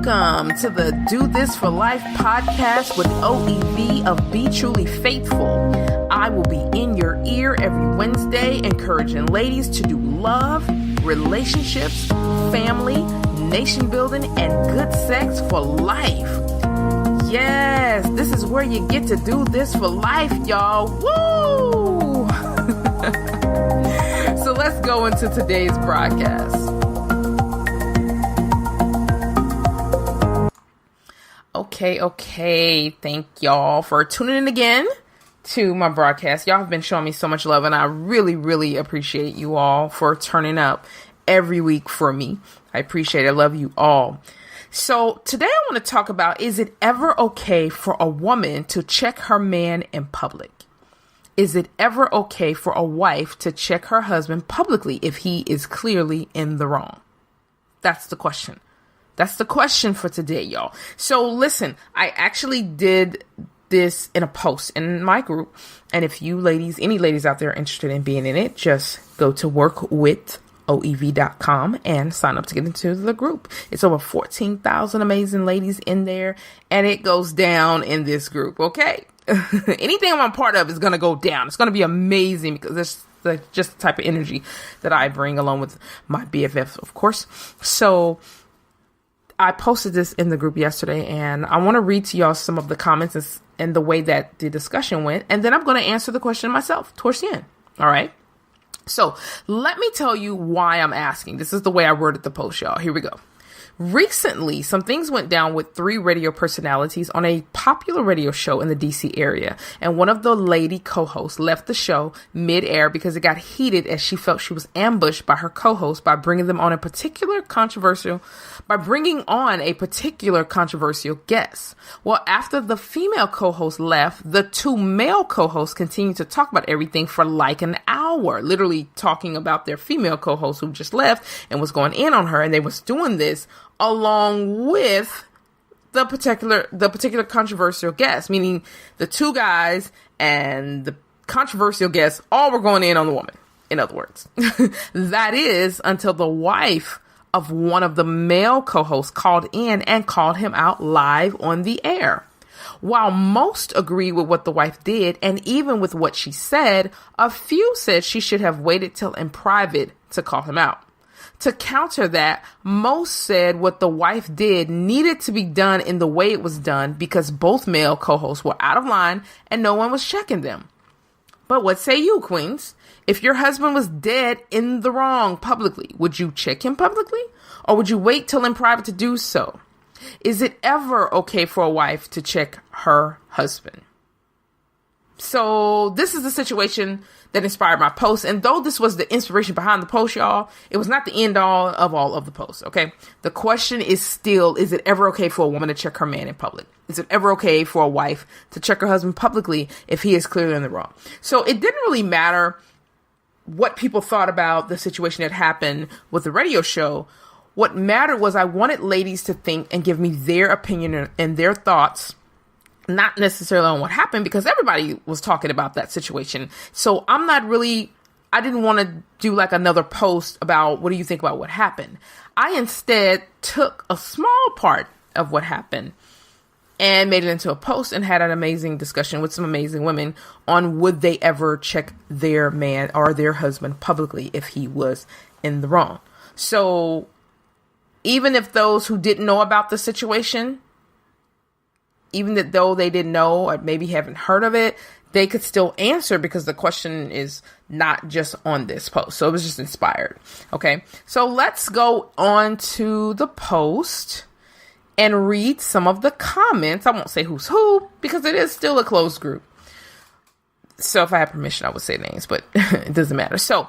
Welcome to the Do This for Life podcast with OEV of Be Truly Faithful. I will be in your ear every Wednesday, encouraging ladies to do love, relationships, family, nation building, and good sex for life. Yes, this is where you get to do this for life, y'all. Woo! So let's go into today's broadcast. Okay. Thank y'all for tuning in again to my broadcast. Y'all have been showing me so much love, and I really appreciate you all for turning up every week for me. I appreciate it. I love you all. So today I want to talk about, is it ever okay for a woman to check her man in public? Is it ever okay for a wife to check her husband publicly if he is clearly in the wrong? That's the question. That's the question for today, y'all. So listen, I actually did this in a post in my group. And if you ladies, any ladies out there are interested in being in it, just go to workwithoev.com and sign up to get into the group. It's over 14,000 amazing ladies in there, and it goes down in this group. Okay. Anything I'm a part of is going to go down. It's going to be amazing because it's just the type of energy that I bring along with my BFF, of course. So I posted this in the group yesterday, and I want to read to y'all some of the comments and the way that the discussion went. And then I'm going to answer the question myself towards the end. All right. So let me tell you why I'm asking. This is the way I worded the post, y'all. Here we go. Recently, some things went down with 3 radio personalities on a popular radio show in the DC area. And one of the lady co-hosts left the show mid-air because it got heated as she felt she was ambushed by her co-host by bringing on a particular controversial guest. Well, after the female co-host left, the 2 male co-hosts continued to talk about everything for like an hour, literally talking about their female co-host who just left and was going in on her. And they was doing this along with the particular controversial guest, meaning the 2 guys and the controversial guest all were going in on the woman. In other words, that is until the wife of one of the male co-hosts called in and called him out live on the air. While most agree with what the wife did, and even with what she said, a few said she should have waited till in private to call him out. To counter that, most said what the wife did needed to be done in the way it was done because both male co-hosts were out of line and no one was checking them. But what say you, queens? If your husband was dead in the wrong publicly, would you check him publicly? Or would you wait till in private to do so? Is it ever okay for a wife to check her husband? So this is the situation that inspired my post. And though this was the inspiration behind the post, y'all, it was not the end all of the post. Okay. The question is still, is it ever okay for a woman to check her man in public? Is it ever okay for a wife to check her husband publicly if he is clearly in the wrong? So it didn't really matter what people thought about the situation that happened with the radio show. What mattered was I wanted ladies to think and give me their opinion and their thoughts, not necessarily on what happened, because everybody was talking about that situation. So I didn't want to do like another post about what do you think about what happened. I instead took a small part of what happened and made it into a post and had an amazing discussion with some amazing women on would they ever check their man or their husband publicly if he was in the wrong. So even if those who didn't know about the situation, even though they didn't know or maybe haven't heard of it, they could still answer because the question is not just on this post. So it was just inspired. Okay. So let's go on to the post and read some of the comments. I won't say who's who because it is still a closed group. So if I had permission, I would say names, but it doesn't matter. So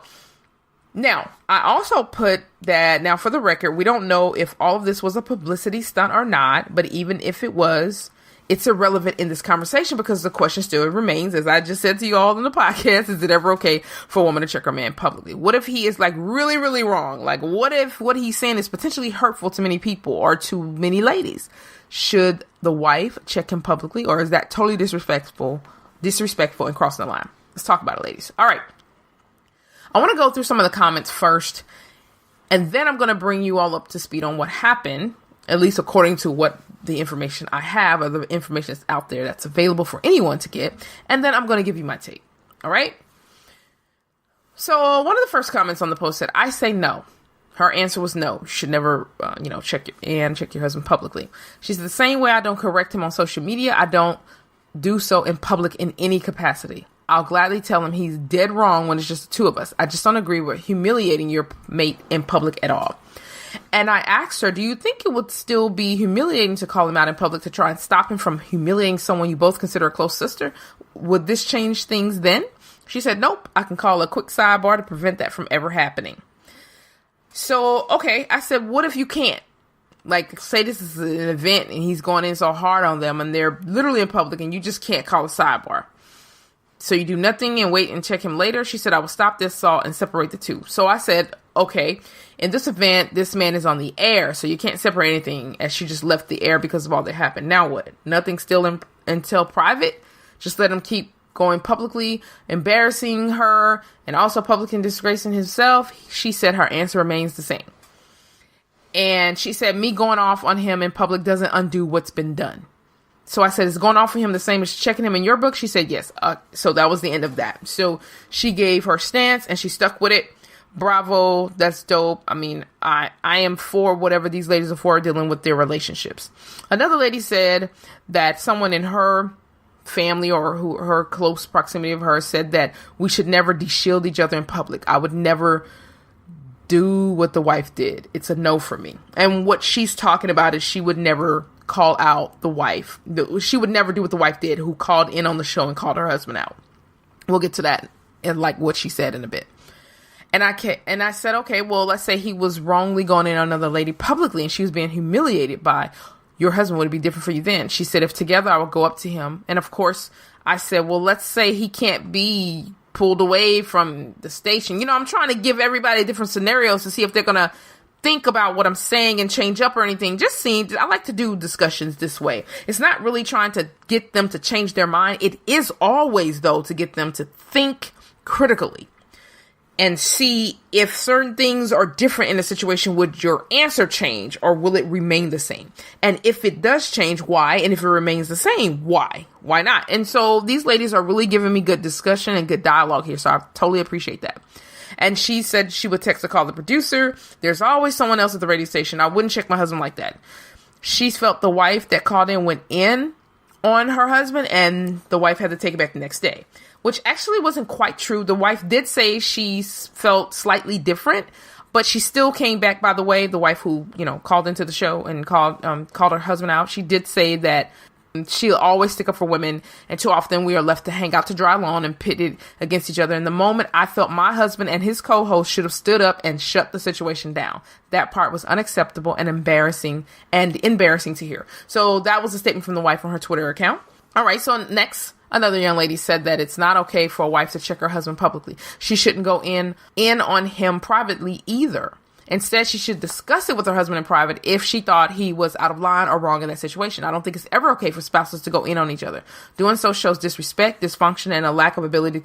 now I also put that now for the record, we don't know if all of this was a publicity stunt or not, but even if it was, it's irrelevant in this conversation because the question still remains, as I just said to you all in the podcast, is it ever okay for a woman to check her man publicly? What if he is like really, really wrong? Like what if what he's saying is potentially hurtful to many people or to many ladies? Should the wife check him publicly, or is that totally disrespectful and crossing the line? Let's talk about it, ladies. All right. I want to go through some of the comments first, and then I'm going to bring you all up to speed on what happened at least according to what the information I have or the information that's out there that's available for anyone to get. And then I'm going to give you my take. All right. So one of the first comments on the post said, I say no. Her answer was no. You should never, check your husband publicly. She said, the same way I don't correct him on social media, I don't do so in public in any capacity. I'll gladly tell him he's dead wrong when it's just the two of us. I just don't agree with humiliating your mate in public at all. And I asked her, do you think it would still be humiliating to call him out in public to try and stop him from humiliating someone you both consider a close sister? Would this change things then? She said, nope, I can call a quick sidebar to prevent that from ever happening. So, okay, I said, what if you can't? Like, say this is an event and he's going in so hard on them and they're literally in public and you just can't call a sidebar. So you do nothing and wait and check him later. She said, I will stop this assault and separate the two. So I said, okay, in this event, this man is on the air, so you can't separate anything, as she just left the air because of all that happened. Now what? Nothing still until private? Just let him keep going publicly, embarrassing her, and also publicly disgracing himself? She said her answer remains the same. And she said, me going off on him in public doesn't undo what's been done. So I said, is going off on him the same as checking him in your book? She said, yes. So that was the end of that. So she gave her stance and she stuck with it. Bravo. That's dope. I mean, I am for whatever these ladies are for, dealing with their relationships. Another lady said that someone in her family or her close proximity of her said that we should never de-shield each other in public. I would never do what the wife did. It's a no for me. And what she's talking about is she would never call out the wife. She would never do what the wife did, who called in on the show and called her husband out. We'll get to that and like what she said in a bit. And I said, okay, well, let's say he was wrongly going in on another lady publicly and she was being humiliated by your husband. Would it be different for you then? She said, if together I would go up to him. And of course I said, well, let's say he can't be pulled away from the station. I'm trying to give everybody different scenarios to see if they're going to think about what I'm saying and change up or anything. I like to do discussions this way. It's not really trying to get them to change their mind. It is always, though, to get them to think critically and see if certain things are different in a situation. Would your answer change or will it remain the same? And if it does change, why? And if it remains the same, why? Why not? And so these ladies are really giving me good discussion and good dialogue here. So I totally appreciate that. And she said she would text or call the producer. There's always someone else at the radio station. I wouldn't check my husband like that. She's felt the wife that called in went in on her husband and the wife had to take it back the next day, which actually wasn't quite true. The wife did say she felt slightly different, but she still came back, by the way, the wife who, called into the show and called her husband out. She did say that she'll always stick up for women, and too often we are left to hang out to dry lawn and pitted against each other. In the moment, I felt my husband and his co-host should have stood up and shut the situation down. That part was unacceptable and embarrassing to hear. So that was a statement from the wife on her Twitter account. All right, so next, another young lady said that it's not okay for a wife to check her husband publicly. She shouldn't go in on him privately either. Instead, she should discuss it with her husband in private if she thought he was out of line or wrong in that situation. I don't think it's ever okay for spouses to go in on each other. Doing so shows disrespect, dysfunction, and a lack of ability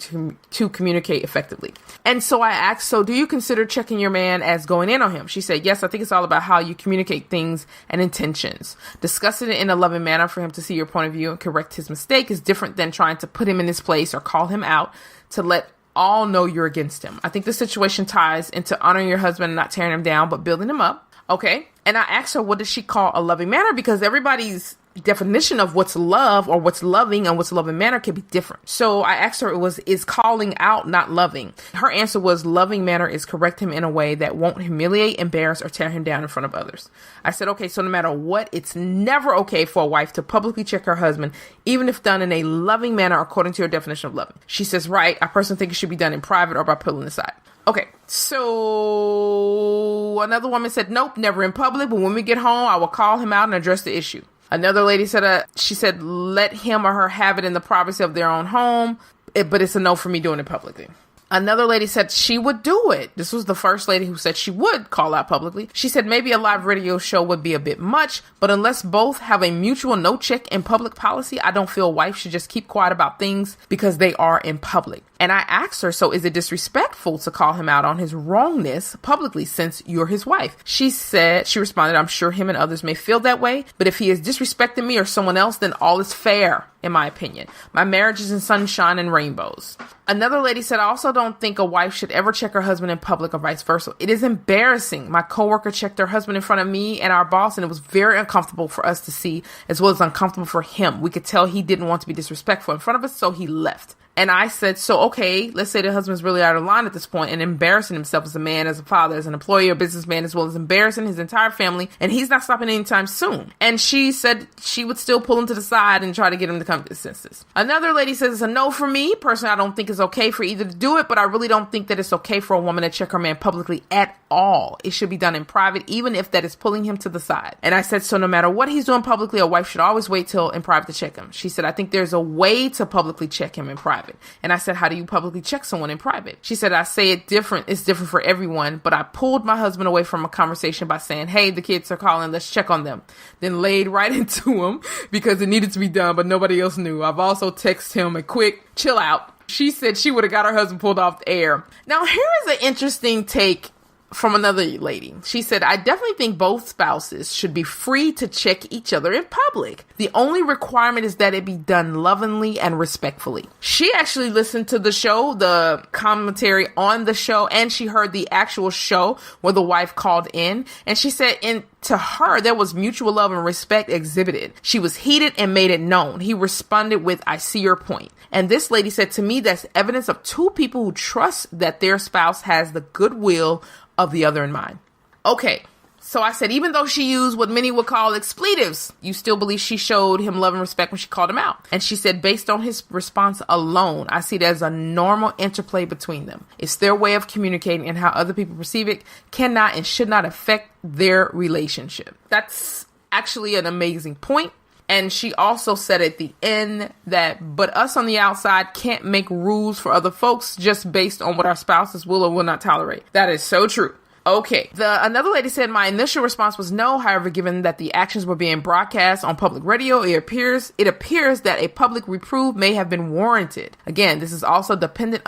to communicate effectively. And so I asked, so do you consider checking your man as going in on him? She said, yes, I think it's all about how you communicate things and intentions. Discussing it in a loving manner for him to see your point of view and correct his mistake is different than trying to put him in his place or call him out to let all know you're against him. I think the situation ties into honoring your husband and not tearing him down, but building him up. Okay. And I asked her, what does she call a loving manner? Because everybody's definition of what's love or what's loving and what's loving manner can be different. So I asked her, is calling out not loving? Her answer was, loving manner is correct him in a way that won't humiliate, embarrass, or tear him down in front of others. I said, okay, so no matter what, it's never okay for a wife to publicly check her husband, even if done in a loving manner according to your definition of loving. She says, right, I personally think it should be done in private or by pulling aside. Okay, so another woman said, nope, never in public, but when we get home, I will call him out and address the issue. Another lady said, she said, let him or her have it in the privacy of their own home, but it's a no for me doing it publicly. Another lady said she would do it. This was the first lady who said she would call out publicly. She said maybe a live radio show would be a bit much, but unless both have a mutual no check in public policy, I don't feel wife should just keep quiet about things because they are in public. And I asked her, so is it disrespectful to call him out on his wrongness publicly since you're his wife? She responded, I'm sure him and others may feel that way, but if he is disrespecting me or someone else, then all is fair, in my opinion. My marriage is in sunshine and rainbows. Another lady said, I also don't think a wife should ever check her husband in public or vice versa. It is embarrassing. My coworker checked her husband in front of me and our boss, and it was very uncomfortable for us to see, as well as uncomfortable for him. We could tell he didn't want to be disrespectful in front of us, so he left. And I said, so, okay, let's say the husband's really out of line at this point and embarrassing himself as a man, as a father, as an employee or businessman, as well as embarrassing his entire family. And he's not stopping anytime soon. And she said she would still pull him to the side and try to get him to come to his senses. Another lady says it's a no for me. Personally, I don't think it's okay for either to do it, but I really don't think that it's okay for a woman to check her man publicly at all. It should be done in private, even if that is pulling him to the side. And I said, so no matter what he's doing publicly, a wife should always wait till in private to check him. She said, I think there's a way to publicly check him in private. And I said, how do you publicly check someone in private? She said, I say it different. It's different for everyone, but I pulled my husband away from a conversation by saying, hey, the kids are calling, let's check on them. Then laid right into him because it needed to be done, but nobody else knew. I've also texted him a quick chill out. She said she would have got her husband pulled off the air. Now, here is an interesting take from another lady. She said, I definitely think both spouses should be free to check each other in public. The only requirement is that it be done lovingly and respectfully. She actually listened to the show, the commentary on the show, and she heard the actual show where the wife called in. And she said, to her, there was mutual love and respect exhibited. She was heated and made it known. He responded with, I see your point. And this lady said, to me, that's evidence of two people who trust that their spouse has the goodwill of the other in mind. Okay, so I said, even though she used what many would call expletives, you still believe she showed him love and respect when she called him out. And she said, based on his response alone, I see it as a normal interplay between them. It's their way of communicating, and how other people perceive it cannot and should not affect their relationship. That's actually an amazing point. And she also said at the end that, but us on the outside can't make rules for other folks just based on what our spouses will or will not tolerate. That is so true. Okay. Another lady said, my initial response was no. However, given that the actions were being broadcast on public radio, it appears that a public reproof may have been warranted. Again, this is also dependent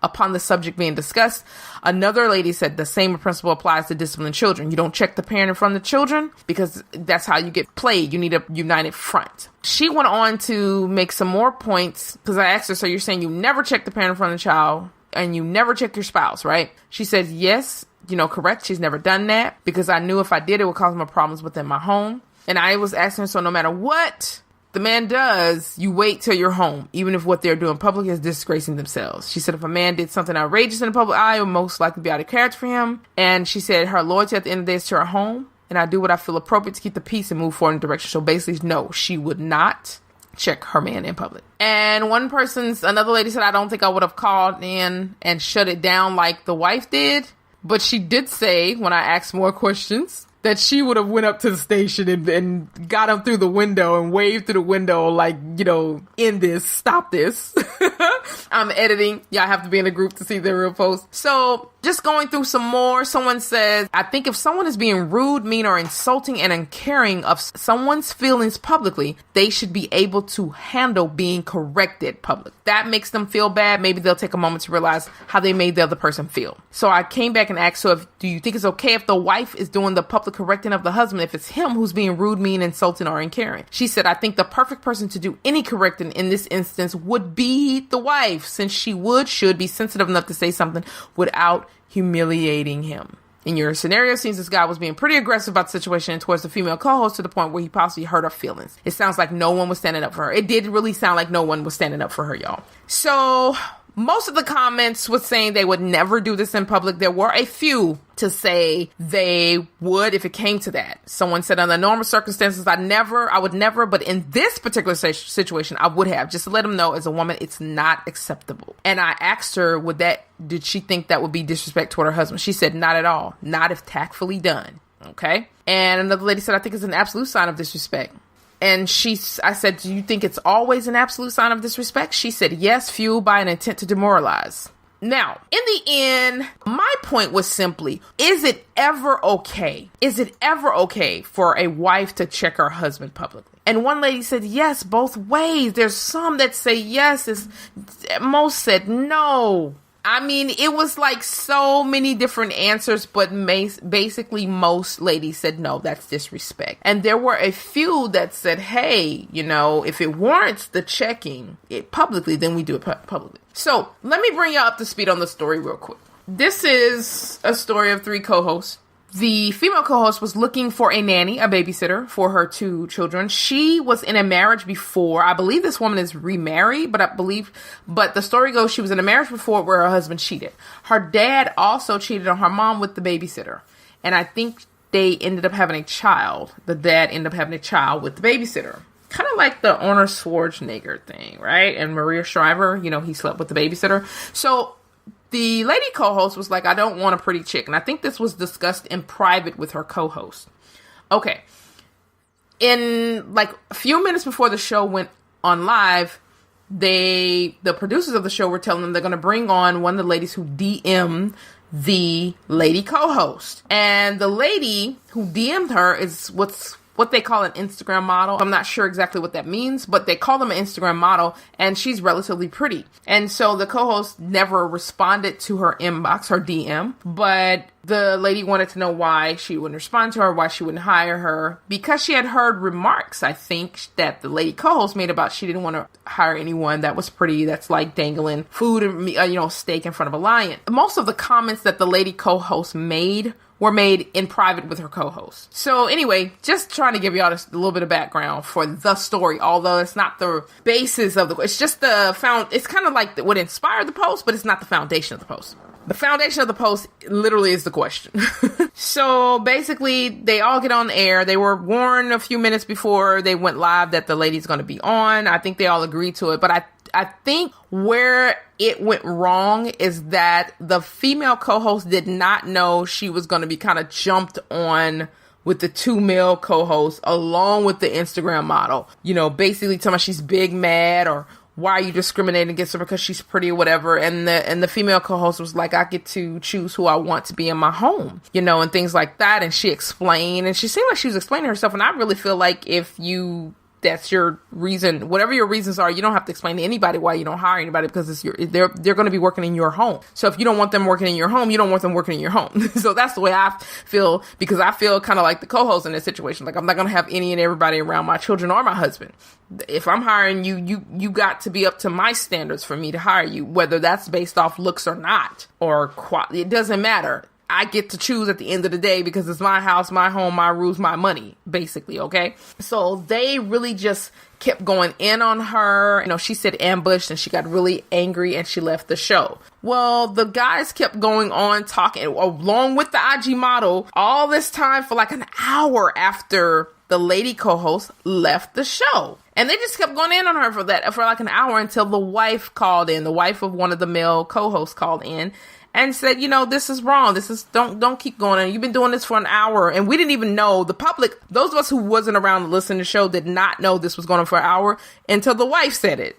upon the subject being discussed. Another lady said the same principle applies to disciplining children. You don't check the parent in front of the children because that's how you get played. You need a united front. She went on to make some more points because I asked her, so you're saying you never check the parent in front of the child and you never check your spouse, right? She said, yes. Correct. She's never done that because I knew if I did, it would cause more problems within my home. And I was asking her, so no matter what the man does, you wait till you're home, even if what they're doing in public is disgracing themselves. She said, if a man did something outrageous in the public eye, it would most likely be out of character for him. And she said her loyalty at the end of the day is to her home. And I do what I feel appropriate to keep the peace and move forward in the direction. So basically, no, she would not check her man in public. And another lady said, I don't think I would have called in and shut it down like the wife did. But she did say, when I asked more questions, that she would have went up to the station and got him through the window and waved through the window like, end this, stop this. I'm editing. Y'all have to be in a group to see the real post. So just going through some more, someone says, I think if someone is being rude, mean, or insulting and uncaring of someone's feelings publicly, they should be able to handle being corrected public. That makes them feel bad. Maybe they'll take a moment to realize how they made the other person feel. So I came back and asked, do you think it's okay if the wife is doing the public correcting of the husband if it's him who's being rude, mean, insulting, or uncaring? She said, I think the perfect person to do any correcting in this instance would be the wife, since she should be sensitive enough to say something without humiliating him. In your scenario, it seems this guy was being pretty aggressive about the situation towards the female co-host to the point where he possibly hurt her feelings. It sounds like no one was standing up for her. It did really sound like no one was standing up for her, y'all. So most of the comments was saying they would never do this in public. There were a few to say they would if it came to that. Someone said under normal circumstances, I would never, but in this particular situation, I would have, just to let them know as a woman, it's not acceptable. And I asked her, did she think that would be disrespect toward her husband? She said, not at all. Not if tactfully done. Okay. And another lady said, I think it's an absolute sign of disrespect. And I said, do you think it's always an absolute sign of disrespect? She said, yes, fueled by an intent to demoralize. Now, in the end, my point was simply, is it ever okay? Is it ever okay for a wife to check her husband publicly? And one lady said yes, both ways. There's some that say yes. Most said no. I mean, it was like so many different answers, but basically most ladies said, no, that's disrespect. And there were a few that said, hey, if it warrants the checking it publicly, then we do it publicly. So let me bring you up to speed on the story real quick. This is a story of 3 co-hosts. The female co-host was looking for a nanny, a babysitter for her 2 children. She was in a marriage before. I believe this woman is remarried, but the story goes she was in a marriage before where her husband cheated. Her dad also cheated on her mom with the babysitter. And I think they ended up having a child. The dad ended up having a child with the babysitter. Kind of like the Arnold Schwarzenegger thing, right? And Maria Shriver, he slept with the babysitter. So the lady co-host was like, I don't want a pretty chick. And I think this was discussed in private with her co-host. Okay. In like a few minutes before the show went on live, the producers of the show were telling them they're going to bring on one of the ladies who DM the lady co-host. And the lady who DM'd her is what they call an Instagram model. I'm not sure exactly what that means, but they call them an Instagram model, and she's relatively pretty. And so the co-host never responded to her inbox, her DM, but the lady wanted to know why she wouldn't respond to her, why she wouldn't hire her, because she had heard remarks, I think, that the lady co-host made about she didn't want to hire anyone that was pretty, that's like dangling food and, steak in front of a lion. Most of the comments that the lady co-host made were made in private with her co-host. So anyway, just trying to give y'all a little bit of background for the story, although it's not the basis of it's just it's kind of like what inspired the post, but it's not the foundation of the post. The foundation of the post literally is the question. So basically, they all get on the air. They were warned a few minutes before they went live that the lady's going to be on. I think they all agreed to it, but I think where it went wrong is that the female co-host did not know she was going to be kind of jumped on with the 2 male co-hosts along with the Instagram model. Basically telling her she's big mad or why are you discriminating against her because she's pretty or whatever. And the female co-host was like, I get to choose who I want to be in my home, and things like that. And she explained, and she seemed like she was explaining herself. And I really feel like that's your reason, whatever your reasons are, you don't have to explain to anybody why you don't hire anybody because they're going to be working in your home. So if you don't want them working in your home, you don't want them working in your home. So that's the way I feel, because I feel kind of like the co-host in this situation. Like, I'm not going to have any and everybody around my children or my husband. If I'm hiring you, you got to be up to my standards for me to hire you, whether that's based off looks or not, or quality. It doesn't matter. I get to choose at the end of the day because it's my house, my home, my rules, my money, basically, okay? So they really just kept going in on her. She said ambushed, and she got really angry and she left the show. Well, the guys kept going on talking along with the IG model all this time for like an hour after the lady co-host left the show. And they just kept going in on her for like an hour until the wife called in. The wife of one of the male co-hosts called in and said, this is wrong. Don't keep going on. You've been doing this for an hour. And we didn't even know, the public, those of us who wasn't around to listen to the show did not know this was going on for an hour until the wife said it.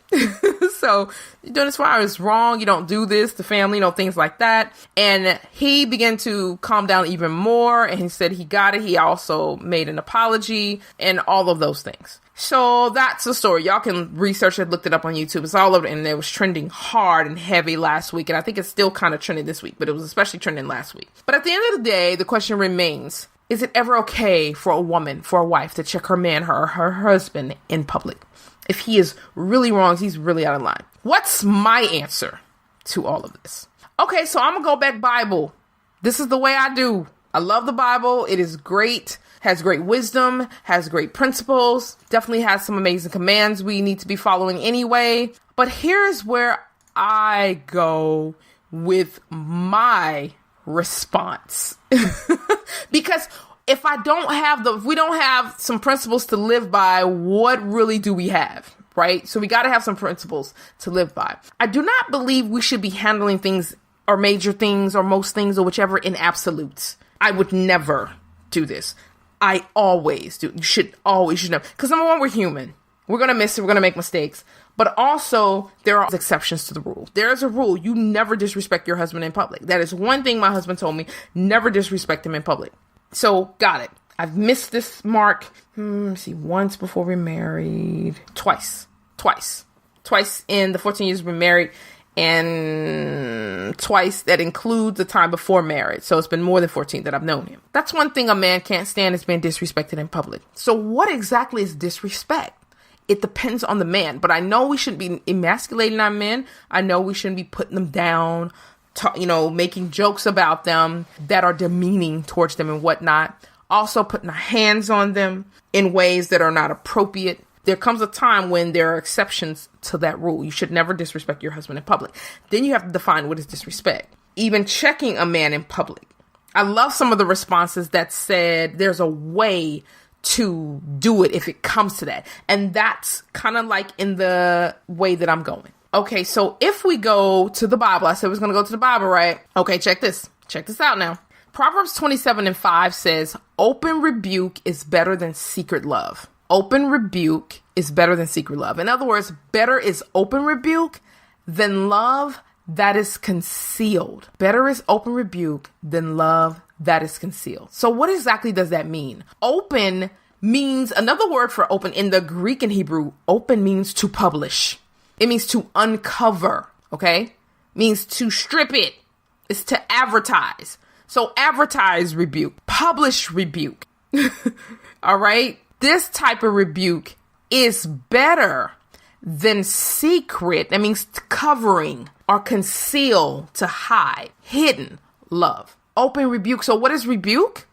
So, you're doing this for hours, it's wrong. You don't do this to family, things like that. And he began to calm down even more. And he said he got it. He also made an apology and all of those things. So that's the story. Y'all can research it, looked it up on YouTube. It's all over, and it was trending hard and heavy last week. And I think it's still kind of trending this week, but it was especially trending last week. But at the end of the day, the question remains, is it ever okay for a woman, for a wife, to check her man, her husband in public? If he is really wrong, he's really out of line. What's my answer to all of this? Okay, so I'm going to go back Bible. This is the way I do. I love the Bible. It is great. Has great wisdom, has great principles, definitely has some amazing commands we need to be following anyway. But here's where I go with my response. Because if we don't have some principles to live by, what really do we have? Right? So we got to have some principles to live by. I do not believe we should be handling things or major things or most things or whichever in absolutes. I would never do this. I always do. You should know. Because number one, we're human. We're going to miss it. We're going to make mistakes. But also, there are exceptions to the rule. There is a rule. You never disrespect your husband in public. That is one thing my husband told me. Never disrespect him in public. So, got it. I've missed this mark. Once before we're married. Twice in the 14 years we've been married, and twice that includes the time before marriage. So it's been more than 14 that I've known him. That's one thing a man can't stand, is being disrespected in public. So what exactly is disrespect? It depends on the man, but I know we shouldn't be emasculating our men. I know we shouldn't be putting them down, making jokes about them that are demeaning towards them and whatnot. Also putting our hands on them in ways that are not appropriate. There comes a time when there are exceptions to that rule. You should never disrespect your husband in public. Then you have to define what is disrespect. Even checking a man in public. I love some of the responses that said there's a way to do it if it comes to that. And that's kind of like in the way that I'm going. Okay, so if we go to the Bible, I said we was going to go to the Bible, right? Okay, check this. Check this out now. Proverbs 27:5 says, open rebuke is better than secret love. Open rebuke is better than secret love. In other words, better is open rebuke than love that is concealed. Better is open rebuke than love that is concealed. So what exactly does that mean? Open means, another word for open in the Greek and Hebrew, open means to publish. It means to uncover, okay? Means to strip it. It's to advertise. So advertise rebuke, publish rebuke. All right? This type of rebuke is better than secret. That means covering or conceal, to hide, hidden love. Open rebuke. So what is rebuke?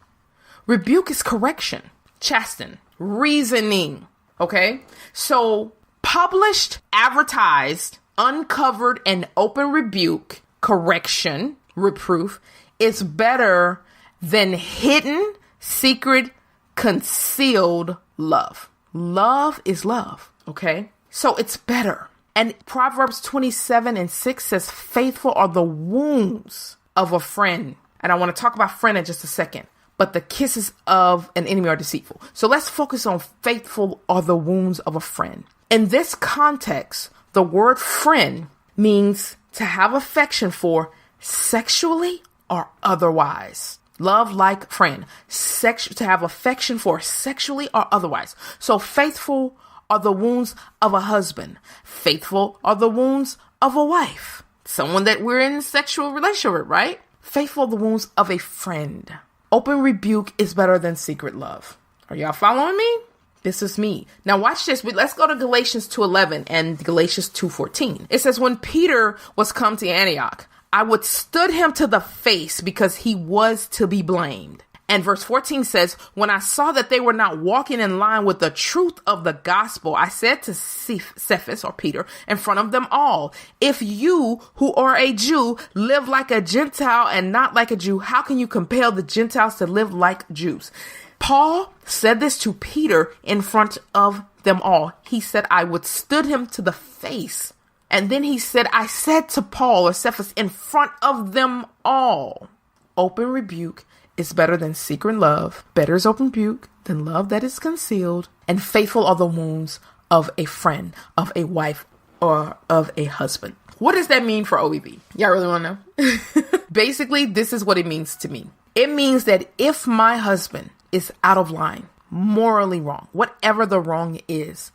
Rebuke is correction, chasten, reasoning. Okay? So published, advertised, uncovered, and open rebuke, correction, reproof, is better than hidden, secret, concealed love. Love is love, okay? So it's better. And Proverbs 27:6 says, faithful are the wounds of a friend. And I want to talk about friend in just a second. But the kisses of an enemy are deceitful. So let's focus on faithful are the wounds of a friend. In this context, the word friend means to have affection for sexually or otherwise. Love like friend. To have affection for sexually or otherwise. So faithful are the wounds of a husband. Faithful are the wounds of a wife. Someone that we're in a sexual relationship with, right? Faithful are the wounds of a friend. Open rebuke is better than secret love. Are y'all following me? This is me. Now watch this. Let's go to Galatians 2:11 and Galatians 2:14. It says, when Peter was come to Antioch, I withstood him to the face because he was to be blamed. And verse 14 says, when I saw that they were not walking in line with the truth of the gospel, I said to Cephas, or Peter, in front of them all, if you who are a Jew live like a Gentile and not like a Jew, how can you compel the Gentiles to live like Jews? Paul said this to Peter in front of them all. He said, I withstood him to the face. And then he said, I said to Paul or Cephas in front of them all. Open rebuke is better than secret love. Better is open rebuke than love that is concealed. And faithful are the wounds of a friend, of a wife, or of a husband. What does that mean for OEB? Y'all really want to know? Basically, this is what it means to me. It means that if my husband is out of line, morally wrong, whatever the wrong is,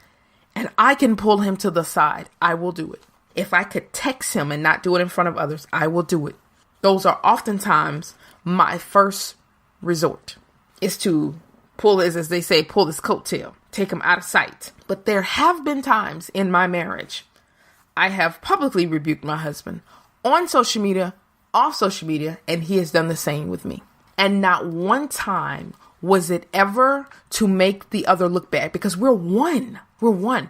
and I can pull him to the side, I will do it. If I could text him and not do it in front of others, I will do it. Those are oftentimes my first resort, is to pull his, as they say, pull his coattail, take him out of sight. But there have been times in my marriage, I have publicly rebuked my husband on social media, off social media, and he has done the same with me. And not one time was it ever to make the other look bad, because we're one,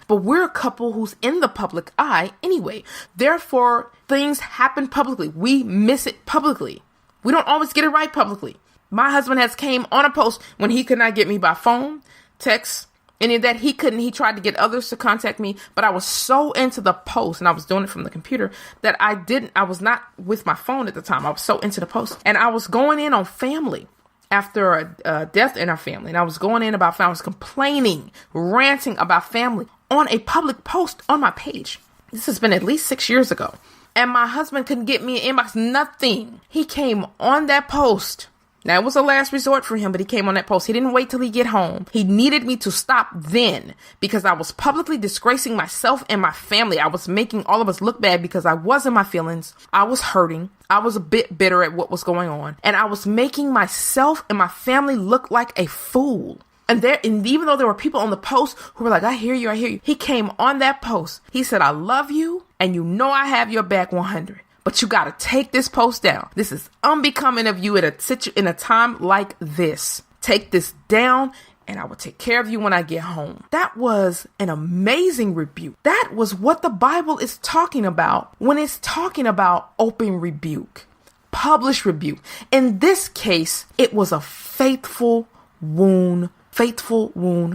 but we're a couple who's in the public eye anyway. Therefore, things happen publicly. We miss it publicly. We don't always get it right publicly. My husband has came on a post when he could not get me by phone, text, any of that. He couldn't. He tried to get others to contact me, but I was so into the post and I was doing it from the computer that I was not with my phone at the time. I was so into the post, and I was going in on family after a death in our family. And I was going in about family, I was complaining, ranting about family on a public post on my page. This has been at least 6 years ago. And my husband couldn't get me an inbox, nothing. He came on that post Now, it was a last resort for him, but he came on that post. He didn't wait till he get home. He needed me to stop then because I was publicly disgracing myself and my family. I was making all of us look bad because I was in my feelings. I was hurting. I was a bit bitter at what was going on. And I was making myself and my family look like a fool. And even though there were people on the post who were like, I hear you. He came on that post. He said, I love you. And you know I have your back 100. But you got to take this post down. This is unbecoming of you in a time like this. Take this down and I will take care of you when I get home. That was an amazing rebuke. That was what the Bible is talking about when it's talking about open rebuke, published rebuke. In this case, it was a faithful wound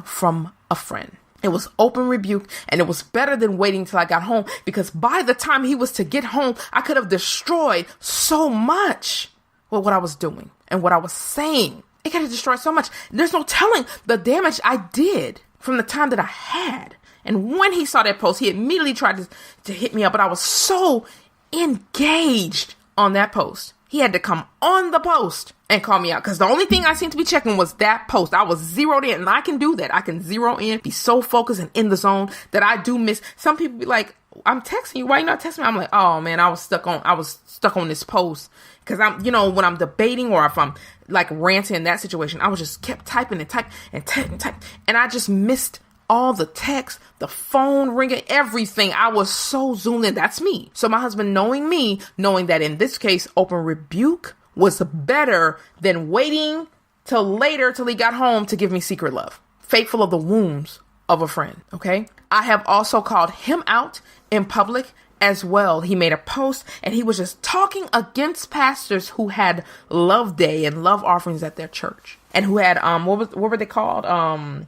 from a friend. It was open rebuke, and it was better than waiting till I got home, because by the time he was to get home, I could have destroyed so much with what I was doing and what I was saying. It could have destroyed so much. There's no telling the damage I did from the time that I had. And when he saw that post, he immediately tried to hit me up, but I was so engaged on that post. He had to come on the post and call me out, because the only thing I seemed to be checking was that post. I was zeroed in, and I can do that. I can zero in, be so focused and in the zone that I do miss. Some people be like, I'm texting you. Why you not texting me? I'm like, oh man, I was stuck on this post. Because when I'm debating or if I'm like ranting in that situation, I was just kept typing and typing and typing and typing. And I just missed all the text, the phone ringing, everything. I was so zoomed in. That's me. So my husband, knowing that in this case, open rebuke was better than waiting till later, till he got home to give me secret love. Faithful of the wounds of a friend. Okay. I have also called him out in public as well. He made a post and he was just talking against pastors who had love day and love offerings at their church, and who had, what were they called?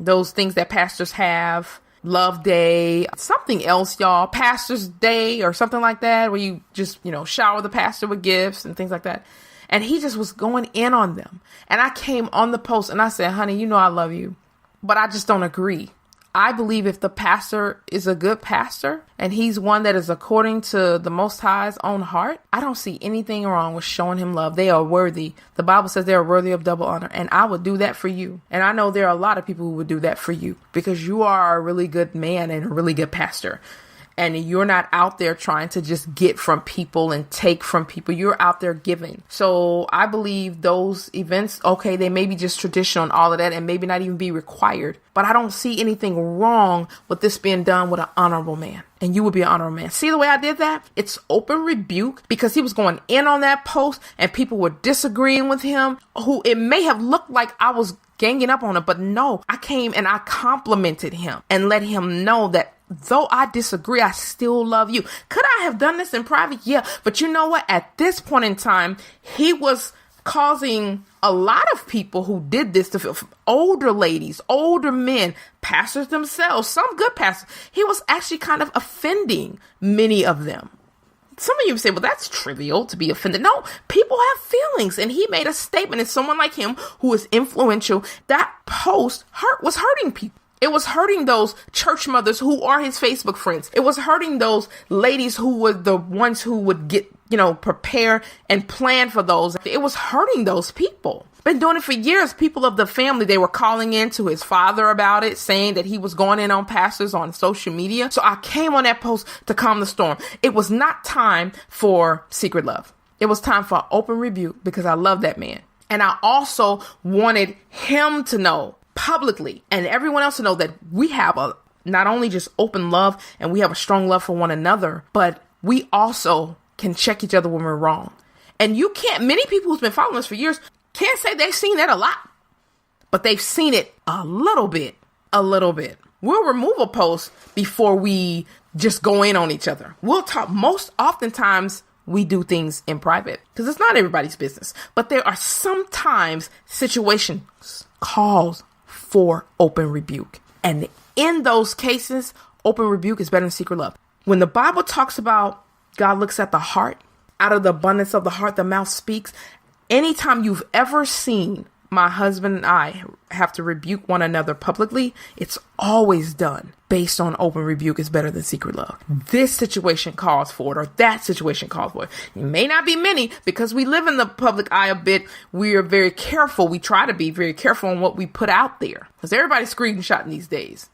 Those things that pastors have, love day, something else, y'all, pastor's day or something like that, where you just, shower the pastor with gifts and things like that. And he just was going in on them. And I came on the post and I said, honey, I love you, but I just don't agree. I believe if the pastor is a good pastor and he's one that is according to the Most High's own heart, I don't see anything wrong with showing him love. They are worthy. The Bible says they are worthy of double honor, and I would do that for you. And I know there are a lot of people who would do that for you, because you are a really good man and a really good pastor. And you're not out there trying to just get from people and take from people. You're out there giving. So I believe those events, okay, they may be just traditional and all of that, and maybe not even be required. But I don't see anything wrong with this being done with an honorable man. And you would be an honorable man. See the way I did that? It's open rebuke, because he was going in on that post and people were disagreeing with him, who it may have looked like I was ganging up on him. But no, I came and I complimented him and let him know that though I disagree, I still love you. Could I have done this in private? Yeah. But you know what? At this point in time, he was causing a lot of people who did this to feel, older ladies, older men, pastors themselves, some good pastors. He was actually kind of offending many of them. Some of you say, well, that's trivial to be offended. No, people have feelings. And he made a statement. And someone like him who is influential, that post was hurting people. It was hurting those church mothers who are his Facebook friends. It was hurting those ladies who were the ones who would get, prepare and plan for those. It was hurting those people. Been doing it for years. People of the family, they were calling in to his father about it, saying that he was going in on pastors on social media. So I came on that post to calm the storm. It was not time for secret love. It was time for open rebuke, because I love that man. And I also wanted him to know publicly, and everyone else to know, that we have not only just open love and we have a strong love for one another, but we also can check each other when we're wrong. And many people who's been following us for years can't say they've seen that a lot, but they've seen it a little bit. We'll remove a post before we just go in on each other. We'll talk. Oftentimes we do things in private, because it's not everybody's business, but there are sometimes situations, calls for open rebuke. And in those cases, open rebuke is better than secret love. When the Bible talks about God looks at the heart, out of the abundance of the heart, the mouth speaks. Anytime you've ever seen my husband and I have to rebuke one another publicly, it's always done based on open rebuke is better than secret love. This situation calls for it, or that situation calls for it. It may not be many, because we live in the public eye a bit. We are very careful. We try to be very careful on what we put out there, because everybody's screenshotting these days,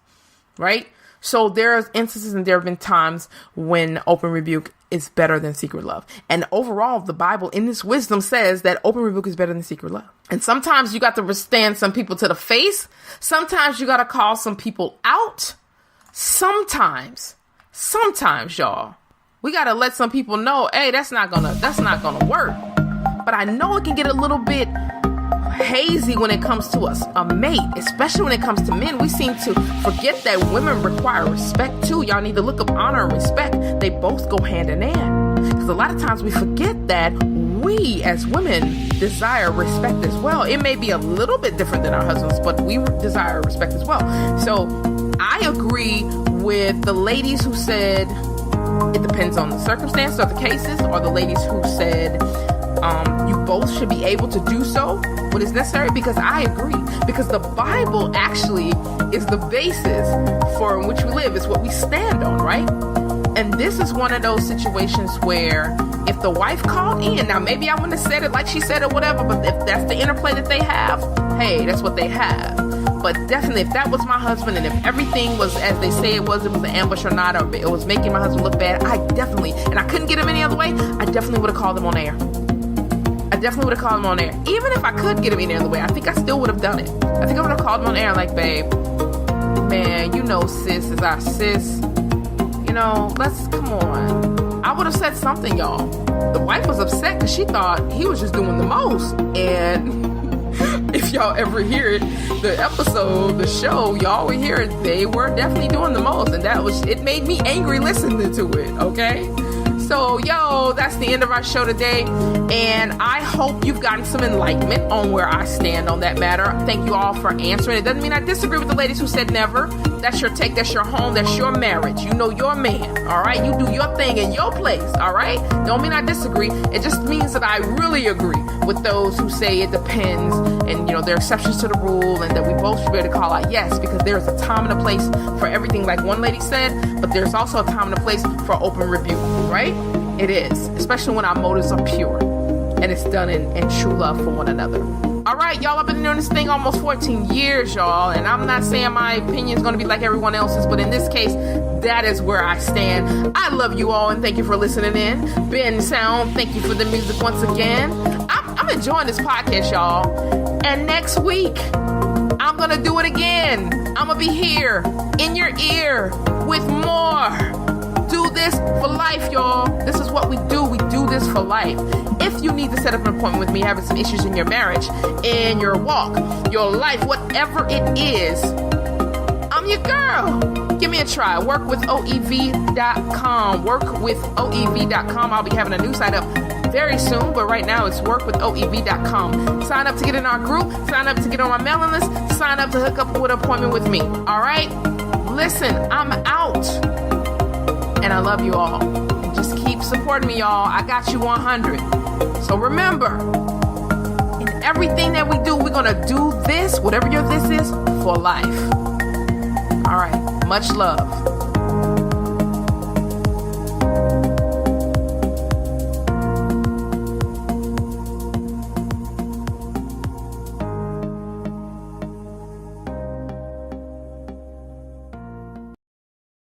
right? So there's instances and there have been times when open rebuke is better than secret love. And overall, the Bible in this wisdom says that open rebuke is better than secret love. And sometimes you got to withstand some people to the face. Sometimes you got to call some people out. Sometimes, y'all, we got to let some people know, hey, that's not gonna work. But I know it can get a little bit hazy when it comes to a mate, especially when it comes to men. We seem to forget that women require respect too. Y'all need to look up honor and respect. They both go hand in hand. Because a lot of times we forget that we as women desire respect as well. It may be a little bit different than our husbands, but we desire respect as well. So I agree with the ladies who said it depends on the circumstance or the cases, or the ladies who said you both should be able to do so what is necessary, because I agree. Because the Bible actually is the basis for which we live. It's what we stand on, right? And this is one of those situations where if the wife called in, now maybe I wouldn't have said it like she said or whatever, but if that's the interplay that they have, hey, that's what they have. But definitely, if that was my husband, and if everything was as they say it was an ambush or not, or it was making my husband look bad, I definitely, and I couldn't get him any other way, I definitely would have called him on air. Even if I could get him any other way, I think I still would have done it. I think I would have called him on air like, babe, man, you know sis is our sis. You know, come on. I would have said something, y'all. The wife was upset because she thought he was just doing the most. And if y'all ever hear it, the show, y'all will hear it. They were definitely doing the most. And it made me angry listening to it, okay? So, that's the end of our show today. And I hope you've gotten some enlightenment on where I stand on that matter. Thank you all for answering. It doesn't mean I disagree with the ladies who said never. That's your take. That's your home. That's your marriage. You know your man. All right. You do your thing in your place. All right. Don't mean I disagree. It just means that I really agree with those who say it depends. And, there are exceptions to the rule, and that we both should be able to call out yes, because there's a time and a place for everything, like one lady said, but there's also a time and a place for open rebuke, right? It is, especially when our motives are pure and it's done in true love for one another. All right, y'all, I've been doing this thing almost 14 years, y'all, and I'm not saying my opinion is going to be like everyone else's, but in this case, that is where I stand. I love you all, and thank you for listening in. Ben Sound, thank you for the music once again. I'm enjoying this podcast, y'all, and next week, I'm going to do it again. I'm going to be here in your ear with more. Do this for life, y'all. This is what we do. We do this for life. If you need to set up an appointment with me, having some issues in your marriage, in your walk, your life, whatever it is, I'm your girl. Give me a try. Workwithoev.com. Workwithoev.com. I'll be having a new site up very soon, but right now it's workwithoev.com. Sign up to get in our group. Sign up to get on my mailing list. Sign up to hook up with an appointment with me. All right? Listen, I'm out. And I love you all. Just keep supporting me, y'all. I got you 100. So remember, in everything that we do, we're going to do this, whatever your this is, for life. All right. Much love.